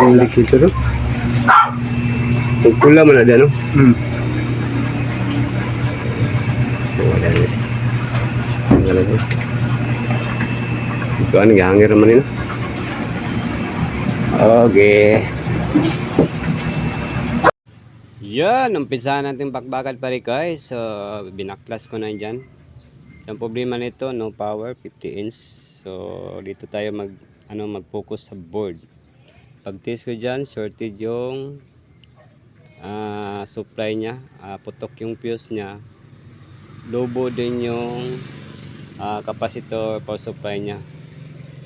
Ang likito no? Pula man na dyan no? So wala na. Wala na. Ito ano, gahangir naman yun. Okay. Yan, umpisahan natin bakbakan pare guys. So, binaklas ko na dyan. Ang problema nito, no power, 50 inch. So, dito tayo mag-focus sa board. Pag test ko dyan, shorted yung supply niya. Putok yung fuse niya. Lobo din yung capacitor power supply niya.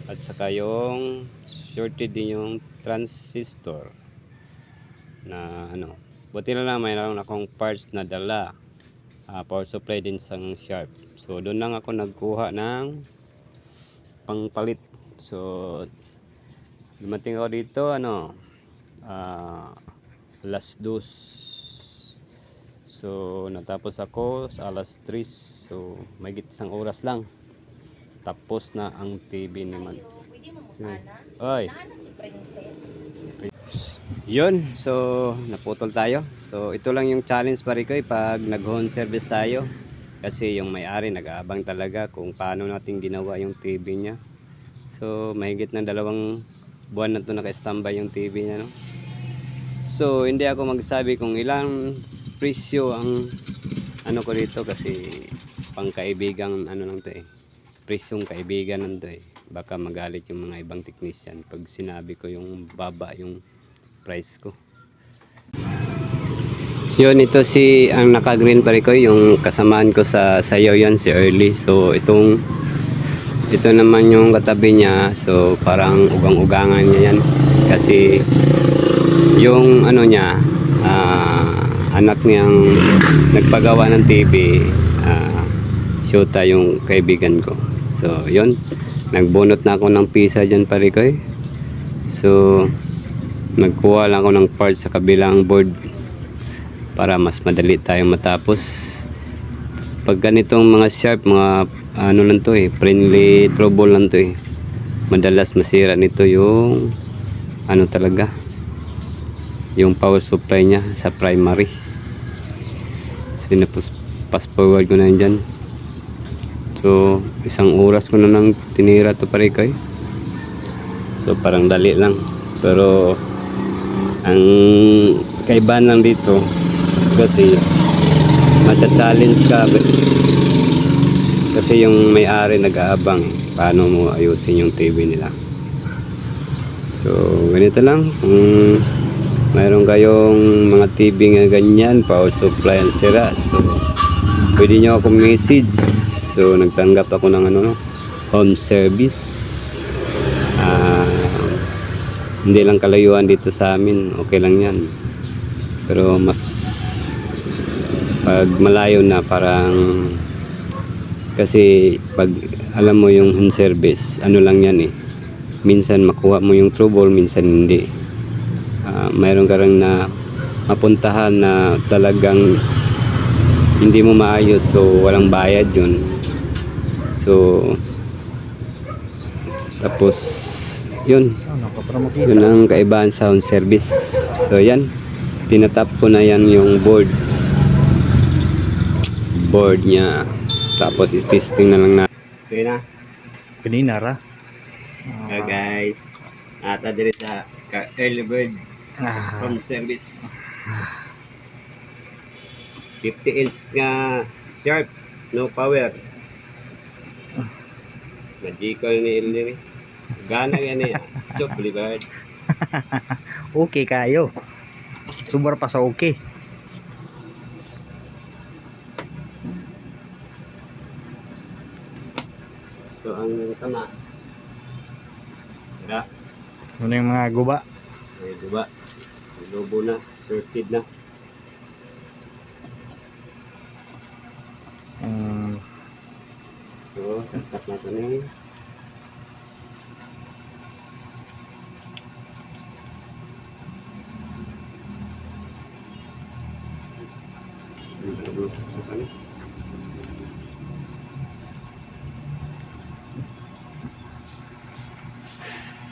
At saka yung shorted din yung transistor. Na ano. Buti na lang mayroon akong parts na dala. Power supply din sang sharp. So doon lang ako nagkuha ng pangpalit. So dumating ako dito alas 2. So natapos ako sa alas 3. So may isang oras lang. Tapos na ang TV naman. Oy. Yun, so naputol tayo. So ito lang yung challenge pare ko pag nag-home service tayo. Kasi yung may-ari nag-aabang talaga kung paano natin ginawa yung TV niya. So mahigit na 2 buwan na ito naka-standby yung TV niya no. So hindi ako magsabi kung ilang presyo ang ko dito kasi pangkaibigan lang to presyong kaibigan nando baka magalit yung mga ibang technician pag sinabi ko yung baba yung price ko. Yun, ito ang naka-green pare ko yung kasamaan ko sa sayo yan si Early. So ito naman yung katabi niya. So parang ugang-ugangan niya yan kasi yung niya anak niyang nagpagawa ng TV, Shota yung kaibigan ko. So yun, nagbunot na ako ng pisa dyan pare ko So nagkuha lang ako ng parts sa kabilang board para mas madali tayo matapos. Pag ganitong mga sharp, mga lang to friendly trouble lang to madalas masira nito yung talaga yung power supply nya sa primary. So fast forward ko na dyan. So isang oras ko na nang tinira to pare ko So parang dali lang pero ang kaibahan lang dito kasi matcha-challenge ka kasi yung may-ari nag-aabang paano mo ayusin yung TV nila. So ganito lang, kung mayroon kayong mga TV nga ganyan, power supply ang sira, so pwede nyo ako message. So nagtanggap ako ng home service. Hindi lang kalayuan dito sa amin, okay lang yan. Pero mas pag malayo na parang kasi pag alam mo yung home service, lang yan minsan makuha mo yung trouble, minsan hindi. Mayroon ka rin na mapuntahan na talagang hindi mo maayos, so walang bayad yun. So tapos yun ang kaibahan sa home service. So yan, tinatap ko na yan yung board nya, tapos testing na lang na okay na kanina ra. Guys, ata diri sa early bird home service 50 inch nga sharp, no power, magical ni Elder gana yan chok libad. Okay kayo, sumber pa sa okay. So ang tama Ano yung mga guba? ay diba lobo na, shorted na. So saksak natin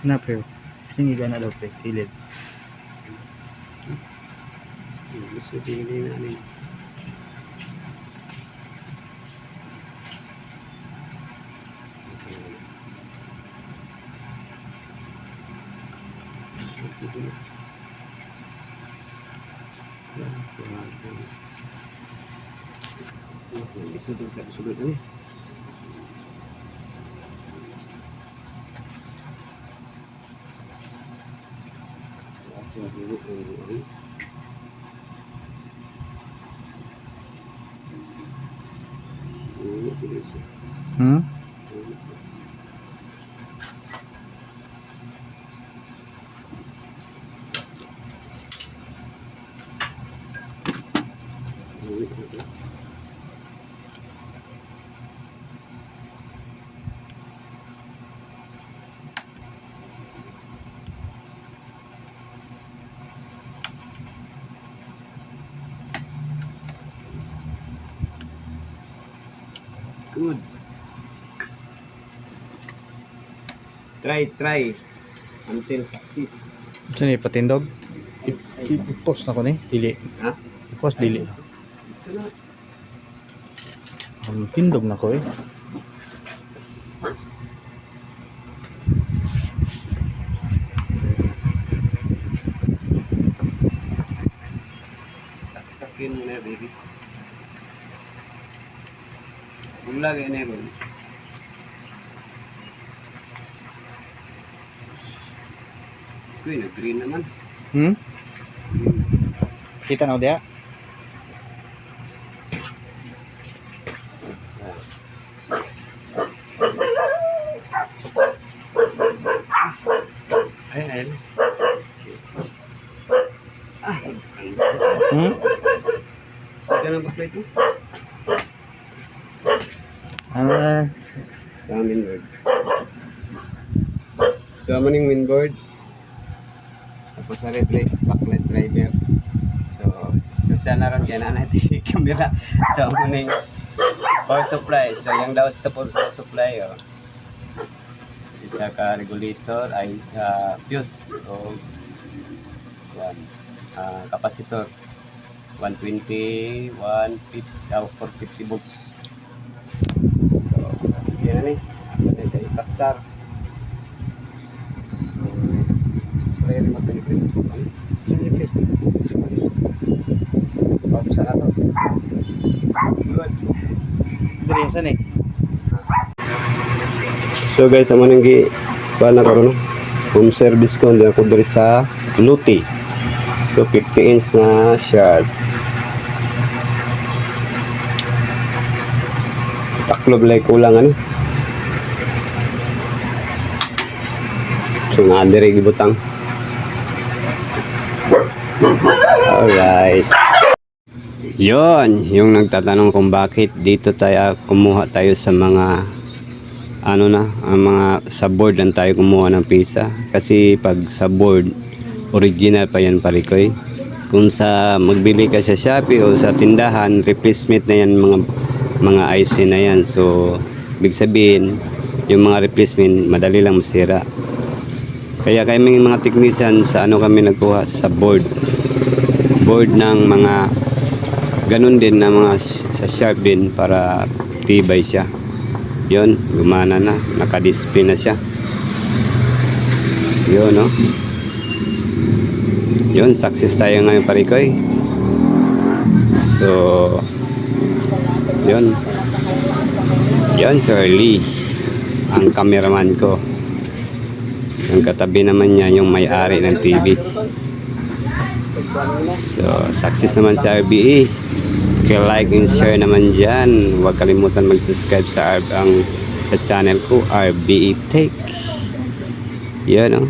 na pre, singi ka na daw pre, kilid. So, tingin namin. Sudut ni. Hmm? Good. Try until success. Saan ni patindog? I-post na ko ni. Dili. Ha? I-post dili. Tindog na ko eh. Saksakin mo na, baby. Bulag yan eh, baby. Uy, nag-green naman. Hmm? Kita na dia? Ay. Hmm? Saan ka nang backlight mo? Sa mainboard. So, ano yung mainboard? Tapos sa backlight driver. So siya na rin kaya natin yung camera. So, ano yung power supply. So, yung daw sa power supply, oh. Isa ka regulator ay fuse o yan, capacitor 120, 150, 450 volts. So, yan na eh. Sa ipastar. So, play remote control. Off sa ato. Good. Dili saan eh? So guys, amo nang gi na karon home service ko ndin ako diri sa Luti. So 50 inch na shard. Taklob lay kulang ani. So na diri gibutang. Alright. Yon, yung nagtatanong kung bakit dito tayo kumuha tayo sa mga ang mga sa board lang tayo kumuha ng pisa kasi pag sa board original pa yan parikoy. Kung sa magbili ka sa Shopee o sa tindahan, replacement na yan mga IC na yan. So big sabihin yung mga replacement madali lang masira. Kaya kami mga technician sa kami nagkuha sa board ng mga ganun din na mga sa Sharp din para tibay siya. Yun, gumana na, naka-display na siya. Yun, no? Yun, success tayo ngayon parikoy. So, yun. Yun, Sir Lee, ang cameraman ko. Yung katabi naman niya, yung may-ari ng TV. So, success naman sa RBE. Kaya like and share naman dyan. Huwag kalimutan mag-subscribe sa channel ko, RBE Tech. Yan, no?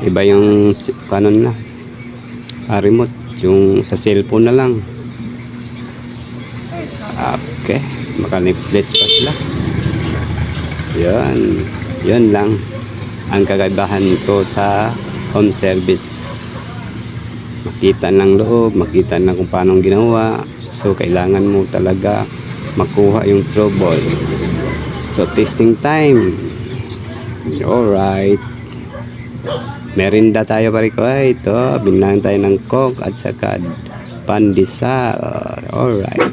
Iba yung kanon na. Remote. Yung sa cellphone na lang. Okay. Makaliples pa sila. Yan. Yan lang. Ang kagaibahan nito sa home service. Makita ng loob, makita na kung paano ginawa. So kailangan mo talaga makuha yung trouble. So testing time. Alright. Merinda tayo parikoy. Ito, binlang tayo ng Coke at saka pandesal. Alright.